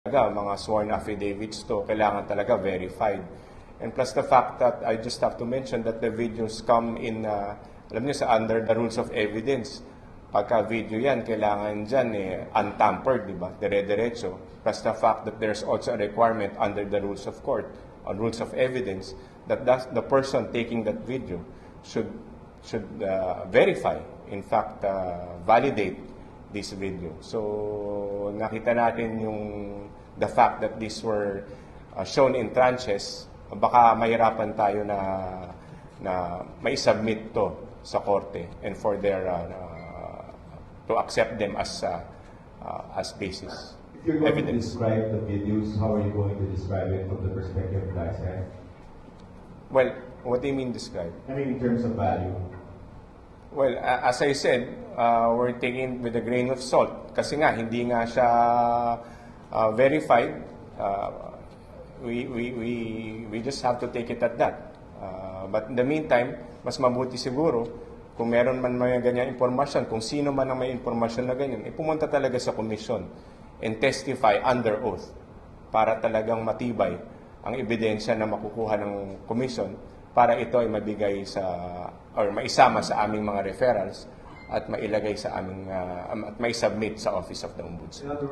talaga, mga sworn affidavits to, kailangan talaga verified. And plus the fact that I just have to mention that the videos come in, alam niyo, sa under the rules of evidence. Pagka video yan, kailangan dyan untampered, di ba? Dire-diretso. Plus the fact that there's also a requirement under the rules of court, rules of evidence, that the person taking that video should verify, in fact, validate this video. So, nakita natin the fact that these were shown in tranches, baka mahirapan tayo na mai-submit to sa korte and for their to accept them as basis. If you're going evidence. to describe the videos, how are you going to describe it from the perspective of Lysa? Well, what do you mean describe? I mean, in terms of value. Well, as I said, we're taking with a grain of salt kasi nga hindi nga siya verified. We just have to take it at that. But in the meantime, mas mabuti siguro kung meron man may ganyan impormasyon, kung sino man ang may impormasyon na ganyan, pumunta talaga sa komisyon and testify under oath para talagang matibay ang ebidensya na makukuha ng komisyon para ito ay mabigay or maisama sa aming mga referrals at mailagay sa aming at maisubmit sa Office of the Ombudsman.